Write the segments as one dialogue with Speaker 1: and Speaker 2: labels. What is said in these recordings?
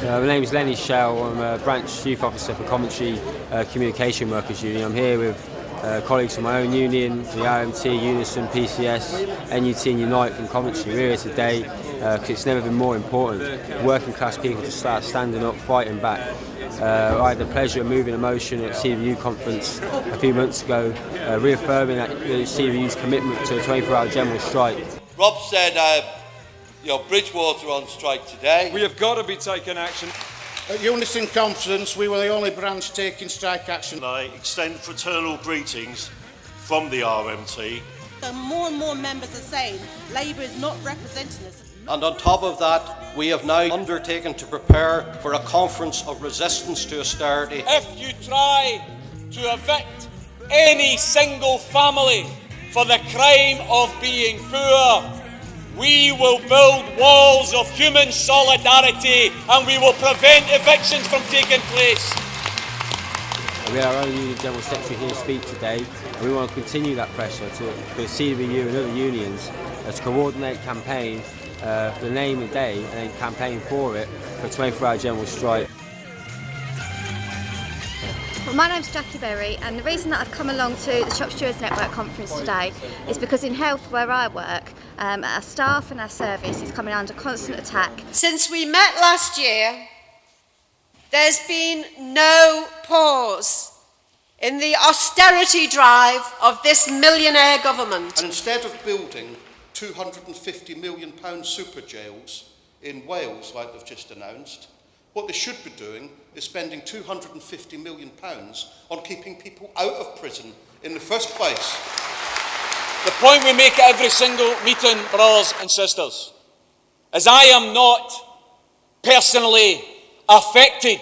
Speaker 1: My name is Lenny Shell. I'm a branch youth officer for Coventry Communication Workers Union. I'm here with colleagues from my own union, the RMT, Unison, PCS, NUT and Unite from Coventry. We're here today because it's never been more important. Working class people to start standing up, fighting back. I had the pleasure of moving a motion at CWU conference a few months ago, reaffirming that the CWU's commitment to a 24-hour general strike.
Speaker 2: Rob said, Bridgewater on strike today.
Speaker 3: We have got to be taking action.
Speaker 4: At Unison Conference, we were the only branch taking strike action.
Speaker 5: I extend fraternal greetings from the RMT.
Speaker 6: And more members are saying Labour is not representing us.
Speaker 7: And on top of that, we have now undertaken to prepare for a conference of resistance to austerity.
Speaker 8: If you try to evict any single family for the crime of being poor, we will build walls of human solidarity and we will prevent evictions from taking place.
Speaker 1: We had our own Union General Secretary here speak today, and we want to continue that pressure for CWU and other unions to coordinate campaign for the name of the day and then campaign for it for a 24-hour general strike.
Speaker 9: Well, my name's Jackie Berry, and the reason that I've come along to the Shop Stewards Network conference today is because in health, where I work, our staff and our service is coming under constant attack.
Speaker 10: Since we met last year, there's been no pause in the austerity drive of this millionaire government.
Speaker 7: And instead of building £250 million super jails in Wales, like they've just announced, what they should be doing is spending £250 million on keeping people out of prison in the first place.
Speaker 8: The point we make at every single meeting, brothers and sisters, is I am not personally affected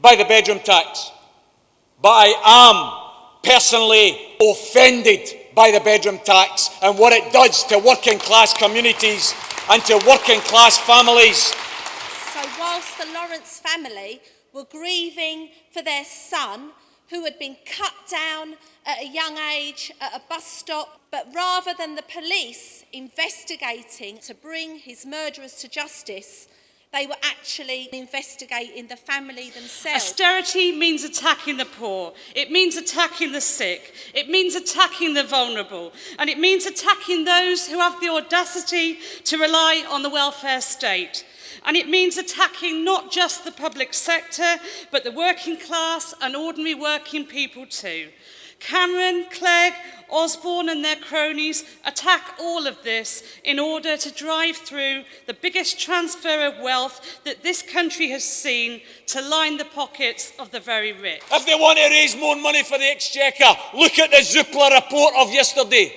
Speaker 8: by the bedroom tax, but I am personally offended by the bedroom tax and what it does to working class communities and to working class families.
Speaker 6: So whilst the Lawrence family were grieving for their son, who had been cut down at a young age at a bus stop, but rather than the police investigating to bring his murderers to justice, they were actually investigating the family themselves.
Speaker 11: Austerity means attacking the poor. It means attacking the sick. It means attacking the vulnerable. And it means attacking those who have the audacity to rely on the welfare state. And it means attacking not just the public sector, but the working class and ordinary working people too. Cameron, Clegg, Osborne and their cronies attack all of this in order to drive through the biggest transfer of wealth that this country has seen to line the pockets of the very rich.
Speaker 8: If they want to raise more money for the Exchequer, look at the Zoopla report of yesterday.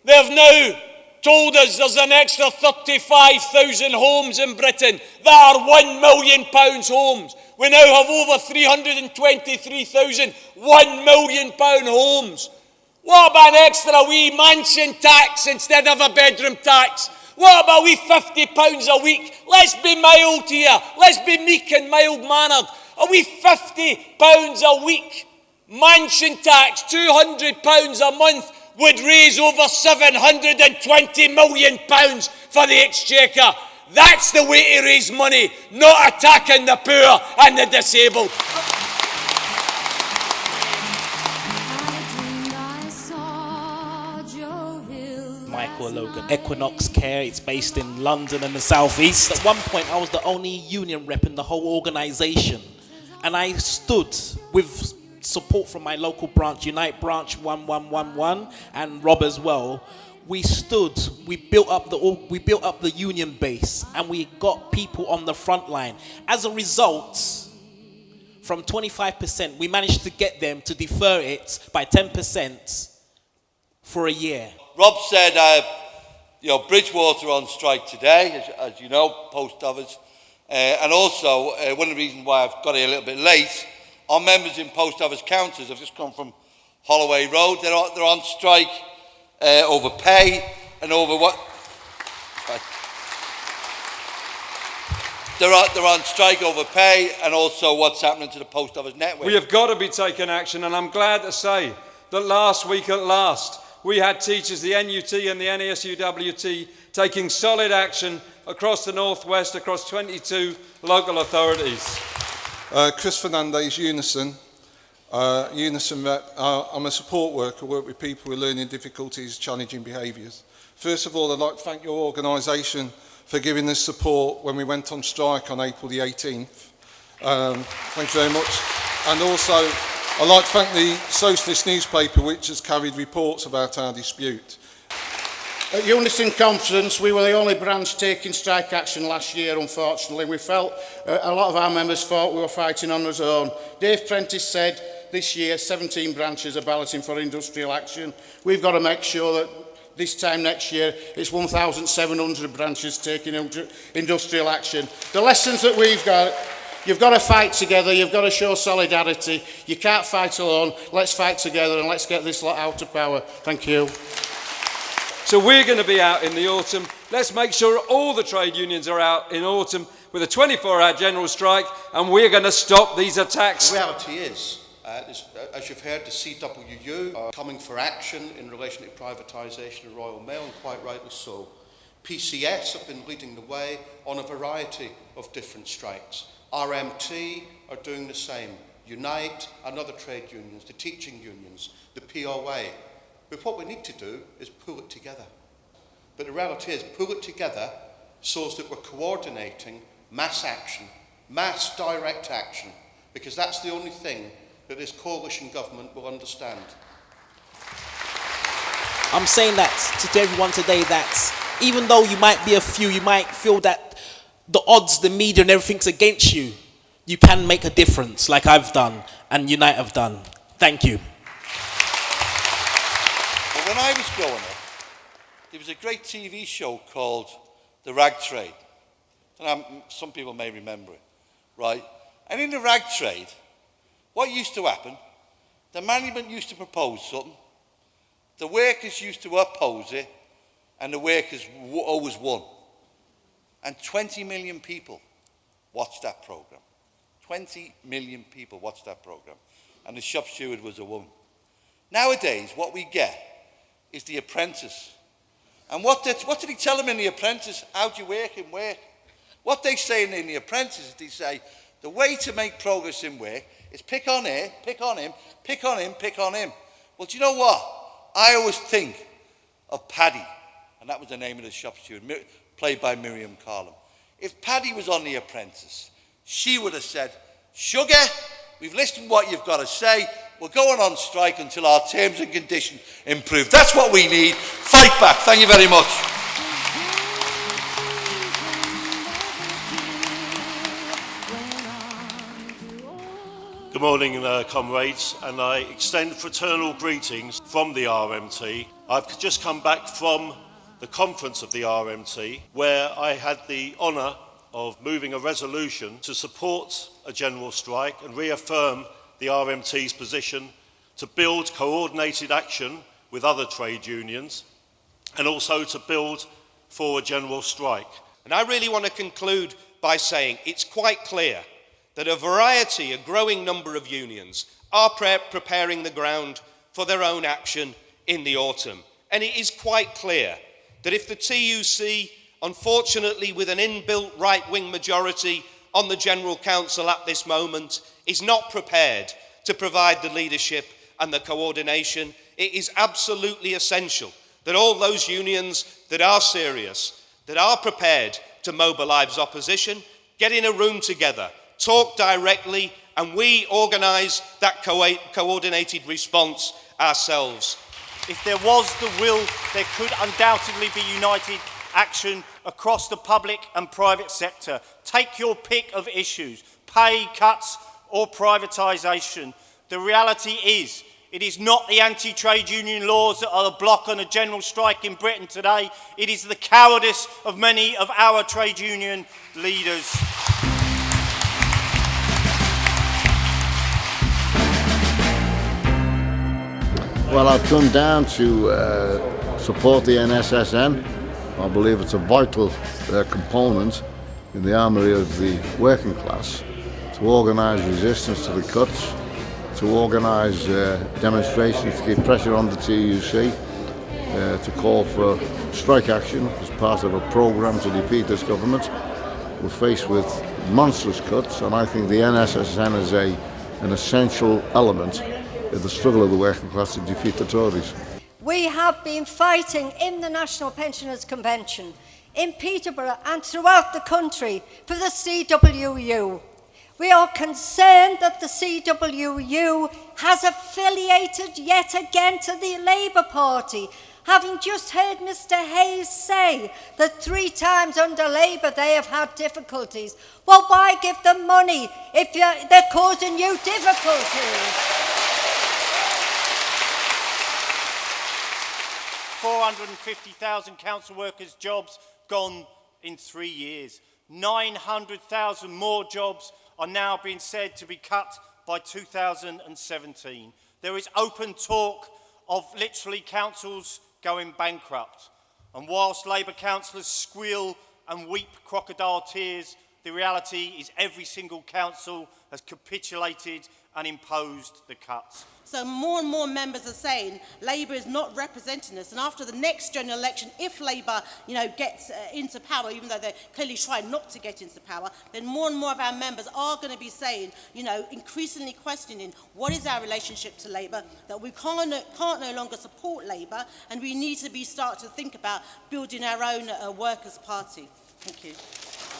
Speaker 8: They've now told us there's an extra 35,000 homes in Britain that are £1 million homes. We now have over 323,000 £1 million homes. What about an extra wee mansion tax instead of a bedroom tax? What about wee £50 a week? Let's be mild here. Let's be meek and mild-mannered. A wee £50 a week mansion tax, £200 a month, would raise over £720 million for the Exchequer. That's the way to raise money, not attacking the poor and the disabled.
Speaker 12: Michael Logan, Equinox Care, it's based in London and the South East. At one point, I was the only union rep in the whole organisation. And I stood with support from my local branch, Unite Branch 1111, and Rob as well. We stood, we built up the union base, and we got people on the front line. As a result, from 25%, we managed to get them to defer it by 10% for a year.
Speaker 2: Rob said, Bridgewater on strike today, as you know, post office. And also, one of the reasons why I've got here a little bit late, our members in post office counters have just come from Holloway Road. They're on strike over pay and over what? They're on strike over pay and also what's happening to the post office network.
Speaker 3: We have got to be taking action, and I'm glad to say that last week at last we had teachers, the NUT and the NASUWT, taking solid action across the North West, across 22 local authorities.
Speaker 13: Chris Fernandez, Unison. Unison rep. I'm a support worker, work with people with learning difficulties, challenging behaviours. First of all, I'd like to thank your organisation for giving us support when we went on strike on April the 18th. Thank you very much. And also, I'd like to thank the Socialist newspaper, which has carried reports about our dispute.
Speaker 4: At Unison Conference, we were the only branch taking strike action last year, unfortunately. We felt, a lot of our members thought we were fighting on our own. Dave Prentice said this year 17 branches are balloting for industrial action. We've got to make sure that this time next year it's 1,700 branches taking industrial action. The lessons that we've got: you've got to fight together, you've got to show solidarity, you can't fight alone. Let's fight together and let's get this lot out of power. Thank you.
Speaker 3: So we're going to be out in the autumn. Let's make sure all the trade unions are out in autumn with a 24-hour general strike, and we're going to stop these attacks.
Speaker 7: The reality is, as you've heard, the CWU are coming for action in relation to privatisation of Royal Mail, and quite rightly so. PCS have been leading the way on a variety of different strikes. RMT are doing the same. Unite and other trade unions, the teaching unions, the POA. But what we need to do is pull it together. But the reality is, pull it together so that we're coordinating mass action, mass direct action, because that's the only thing that this coalition government will understand.
Speaker 12: I'm saying that to everyone today, that even though you might be a few, you might feel that the odds, the media and everything's against you, you can make a difference like I've done and Unite have done. Thank you.
Speaker 2: When I was growing up, there was a great TV show called The Rag Trade. And some people may remember it, right? And in the rag trade, what used to happen, the management used to propose something, the workers used to oppose it, and the workers always won. And 20 million people watched that programme. 20 million people watched that programme. And the shop steward was a woman. Nowadays, what we get is The Apprentice. And what did he tell them in The Apprentice? How do you work in work? What they say in The Apprentice is they say, the way to make progress in work is pick on her, pick on him, pick on him, pick on him. Well, do you know what? I always think of Paddy, and that was the name of the shop steward, played by Miriam Carlin. If Paddy was on The Apprentice, she would have said, Sugar, we've listened to what you've got to say. We're going on strike until our terms and conditions improve. That's what we need. Fight back. Thank you very much.
Speaker 5: Good morning, comrades, and I extend fraternal greetings from the RMT. I've just come back from the conference of the RMT, where I had the honour of moving a resolution to support a general strike and reaffirm the RMT's position to build coordinated action with other trade unions and also to build for a general strike.
Speaker 14: And I really want to conclude by saying it's quite clear that a growing number of unions are preparing the ground for their own action in the autumn. And it is quite clear that if the TUC, unfortunately with an inbuilt right-wing majority on the General Council at this moment, is not prepared to provide the leadership and the coordination, it is absolutely essential that all those unions that are serious, that are prepared to mobilise opposition, get in a room together, talk directly, and we organise that coordinated response ourselves.
Speaker 15: If there was the will, there could undoubtedly be united action across the public and private sector. Take your pick of issues, pay cuts or privatisation. The reality is, it is not the anti-trade union laws that are the block on a general strike in Britain today. It is the cowardice of many of our trade union leaders.
Speaker 16: Well, I've come down to support the NSSN. I believe it's a vital component in the armoury of the working class to organise resistance to the cuts, to organise demonstrations to keep pressure on the TUC, to call for strike action as part of a programme to defeat this government. We're faced with monstrous cuts, and I think the NSSN is an essential element in the struggle of the working class to defeat the Tories.
Speaker 17: We have been fighting in the National Pensioners Convention, in Peterborough and throughout the country for the CWU. We are concerned that the CWU has affiliated yet again to the Labour Party, having just heard Mr Hayes say that 3 times under Labour they have had difficulties. Well, why give them money if they're causing you difficulties?
Speaker 15: 450,000 council workers' jobs gone in 3 years. 900,000 more jobs are now being said to be cut by 2017. There is open talk of literally councils going bankrupt. And whilst Labour councillors squeal and weep crocodile tears, the reality is every single council has capitulated and imposed the cuts.
Speaker 18: So more and more members are saying Labour is not representing us, and after the next general election, if Labour, gets into power, even though they're clearly trying not to get into power, then more and more of our members are going to be saying, increasingly questioning what is our relationship to Labour, that we can't no longer support Labour, and we need to start to think about building our own workers' party. Thank you.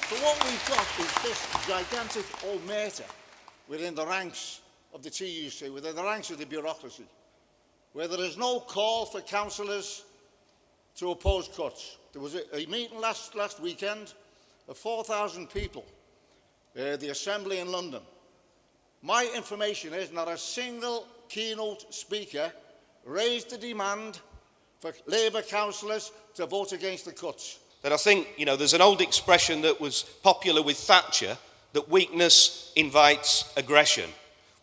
Speaker 19: But what we've got is this gigantic omerta within the ranks of the TUC, within the ranks of the bureaucracy, where there is no call for councillors to oppose cuts. There was a meeting last weekend of 4,000 people, the Assembly in London. My information is not a single keynote speaker raised the demand for Labour councillors to vote against the cuts.
Speaker 14: That I think, there's an old expression that was popular with Thatcher, that weakness invites aggression.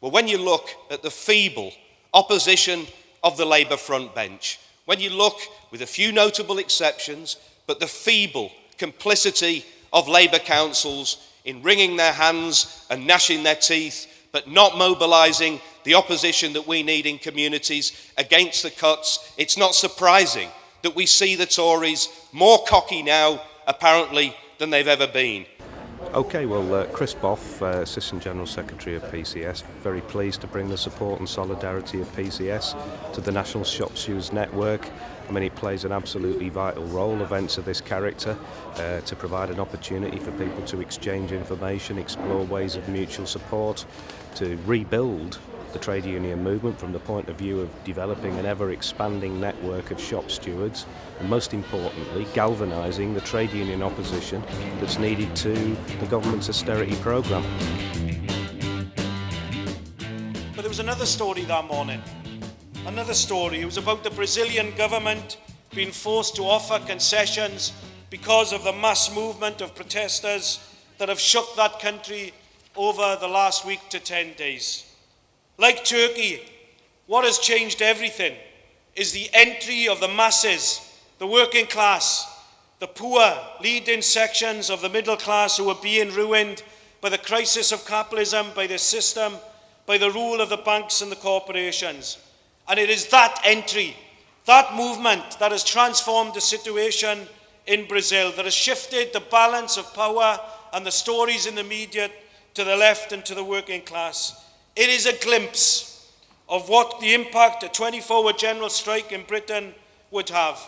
Speaker 14: Well, when you look at the feeble opposition of the Labour front bench, when you look, with a few notable exceptions, but the feeble complicity of Labour councils in wringing their hands and gnashing their teeth, but not mobilising the opposition that we need in communities against the cuts, it's not surprising that we see the Tories more cocky now, apparently, than they've ever been.
Speaker 20: OK, well, Chris Boff, Assistant General Secretary of PCS, very pleased to bring the support and solidarity of PCS to the National Shop Stewards Network. I mean, it plays an absolutely vital role, events of this character, to provide an opportunity for people to exchange information, explore ways of mutual support, to rebuild the trade union movement from the point of view of developing an ever-expanding network of shop stewards, and most importantly, galvanising the trade union opposition that's needed to the government's austerity programme.
Speaker 21: But there was another story that morning. Another story. It was about the Brazilian government being forced to offer concessions because of the mass movement of protesters that have shook that country over the last week to 10 days. Like Turkey, what has changed everything is the entry of the masses, the working class, the poor, leading sections of the middle class who are being ruined by the crisis of capitalism, by the system, by the rule of the banks and the corporations. And it is that entry, that movement that has transformed the situation in Brazil, that has shifted the balance of power and the stories in the media to the left and to the working class. It is a glimpse of what the impact a 24-hour general strike in Britain would have.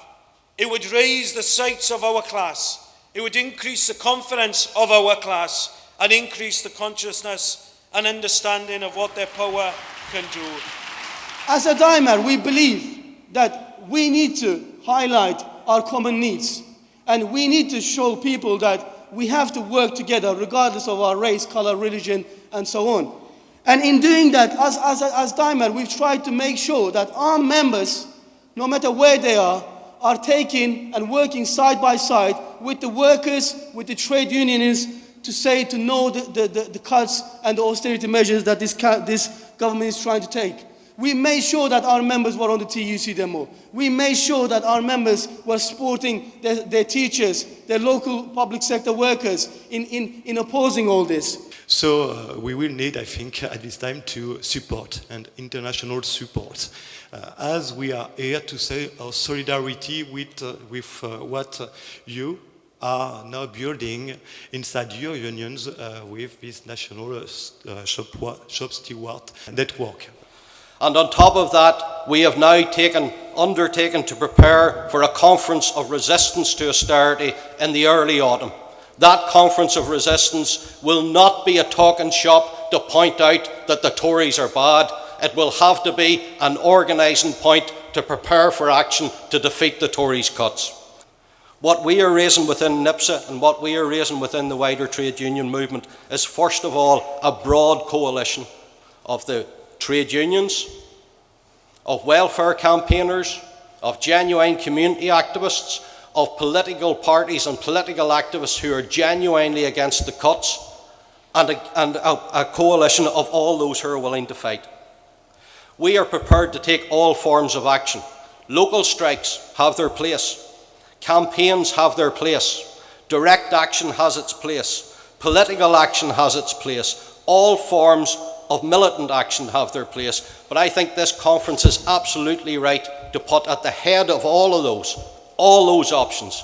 Speaker 21: It would raise the sights of our class. It would increase the confidence of our class and increase the consciousness and understanding of what their power can do.
Speaker 22: As a Dimer, we believe that we need to highlight our common needs, and we need to show people that we have to work together regardless of our race, color, religion, and so on. And in doing that, as Dimer, we've tried to make sure that our members, no matter where they are taking and working side by side with the workers, with the trade unionists, to know the cuts and the austerity measures that this government is trying to take. We made sure that our members were on the TUC demo. We made sure that our members were supporting their teachers, their local public sector workers in opposing all this.
Speaker 1: So we will need, I think, at this time to support and international support. As we are here to say our solidarity with what you are now building inside your unions with this National Shop Stewards Network.
Speaker 9: And on top of that, we have now undertaken to prepare for a conference of resistance to austerity in the early autumn. That conference of resistance will not be a talking shop to point out that the Tories are bad. It will have to be an organising point to prepare for action to defeat the Tories' cuts. What we are raising within NIPSA and what we are raising within the wider trade union movement is, first of all, a broad coalition of the trade unions, of welfare campaigners, of genuine community activists, of political parties and political activists who are genuinely against the cuts, and a coalition of all those who are willing to fight. We are prepared to take all forms of action. Local strikes have their place. Campaigns have their place. Direct action has its place. Political action has its place. All forms of militant action have their place. But I think this conference is absolutely right to put at the head of all those options,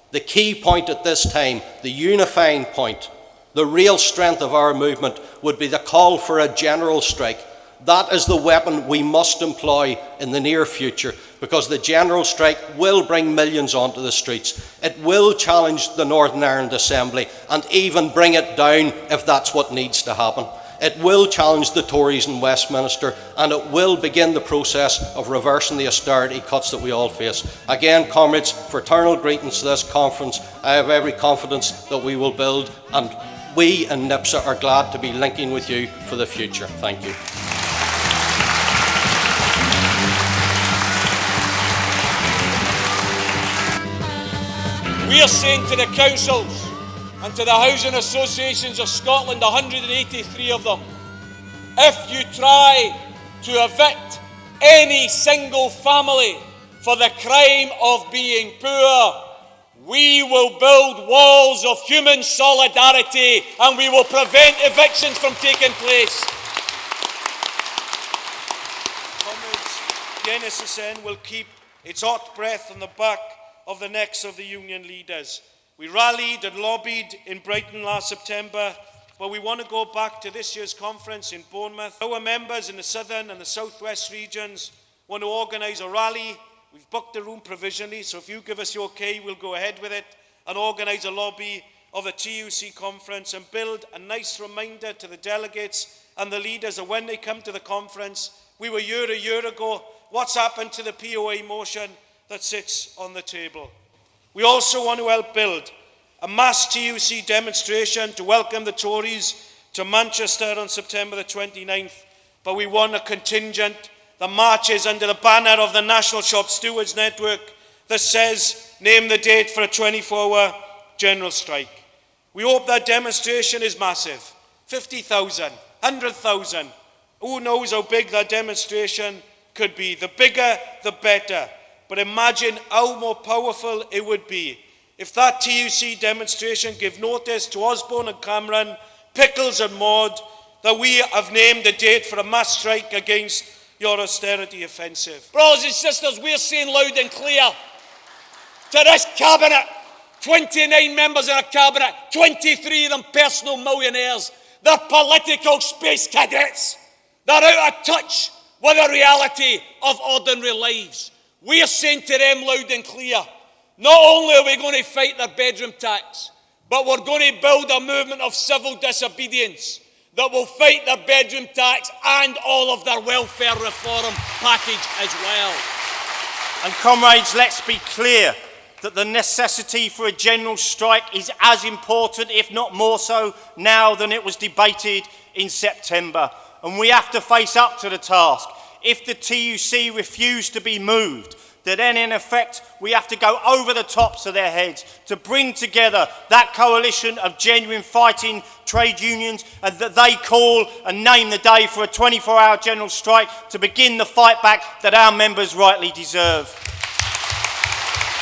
Speaker 9: the key point at this time, the unifying point, the real strength of our movement would be the call for a general strike. That is the weapon we must employ in the near future, because the general strike will bring millions onto the streets. It will challenge the Northern Ireland Assembly and even bring it down if that's what needs to happen. It will challenge the Tories in Westminster, and it will begin the process of reversing the austerity cuts that we all face. Again, comrades, fraternal greetings to this conference. I have every confidence that we will build, and we in NIPSA are glad to be linking with you for the future. Thank you.
Speaker 8: We are saying to the councils and to the housing associations of Scotland, 183 of them, if you try to evict any single family for the crime of being poor, we will build walls of human solidarity and we will prevent evictions from taking place.
Speaker 21: Comrades, the NSSN will keep its hot breath on the back of the necks of the union leaders. We rallied and lobbied in Brighton last September, but we want to go back to this year's conference in Bournemouth. Our members in the southern and the southwest regions want to organise a rally. We've booked the room provisionally, so if you give us your okay, we'll go ahead with it and organise a lobby of the TUC Conference and build a nice reminder to the delegates and the leaders that when they come to the conference, we were here a year ago, what's happened to the POA motion that sits on the table. We also want to help build a mass TUC demonstration to welcome the Tories to Manchester on September the 29th, but we want a contingent that marches under the banner of the National Shop Stewards Network that says, name the date for a 24-hour general strike. We hope that demonstration is massive. 50,000, 100,000. Who knows how big that demonstration could be. The bigger, the better. But imagine how more powerful it would be if that TUC demonstration gave notice to Osborne and Cameron, Pickles and Maud, that we have named a date for a mass strike against your austerity offensive.
Speaker 8: Brothers and sisters, we're saying loud and clear to this cabinet, 29 members in a cabinet, 23 of them personal millionaires. They're political space cadets. They're out of touch with the reality of ordinary lives. We are saying to them loud and clear, not only are we going to fight their bedroom tax, but we're going to build a movement of civil disobedience that will fight their bedroom tax and all of their welfare reform package as well.
Speaker 15: And comrades, let's be clear that the necessity for a general strike is as important, if not more so, now than it was debated in September. And we have to face up to the task. If the TUC refuse to be moved, then in effect we have to go over the tops of their heads to bring together that coalition of genuine fighting trade unions, and that they call and name the day for a 24-hour general strike to begin the fight back that our members rightly deserve.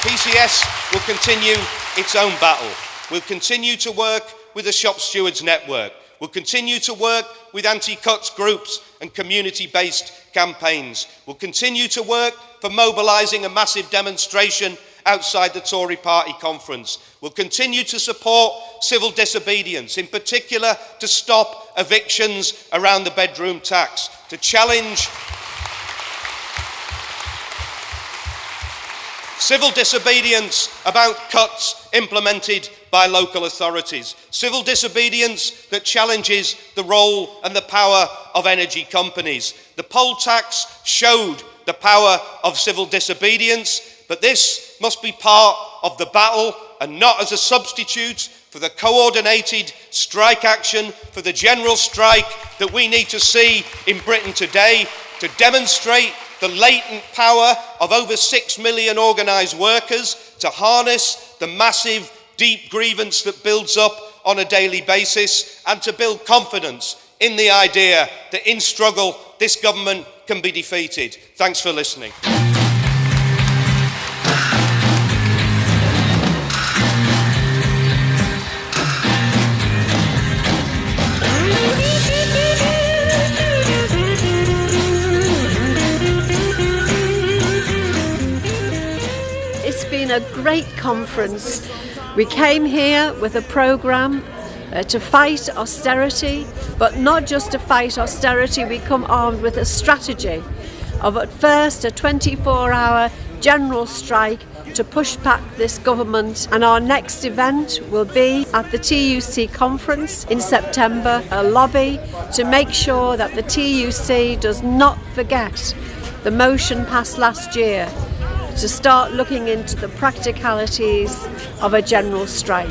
Speaker 14: PCS will continue its own battle. We'll continue to work with the Shop Stewards Network. We'll continue to work with anti-cuts groups and community-based campaigns. We'll continue to work for mobilising a massive demonstration outside the Tory party conference. We'll continue to support civil disobedience, in particular to stop evictions around the bedroom tax, to challenge civil disobedience about cuts implemented by local authorities, civil disobedience that challenges the role and the power of energy companies. The poll tax showed the power of civil disobedience, but this must be part of the battle and not as a substitute for the coordinated strike action, for the general strike that we need to see in Britain today to demonstrate the latent power of over 6 million organised workers, to harness the massive, deep grievance that builds up on a daily basis, and to build confidence in the idea that in struggle this government can be defeated. Thanks for listening.
Speaker 6: It's been a great conference. We came here with a programme to fight austerity, but not just to fight austerity, we come armed with a strategy of at first a 24-hour general strike to push back this government, and our next event will be at the TUC Conference in September, a lobby to make sure that the TUC does not forget the motion passed last year to start looking into the practicalities of a general strike.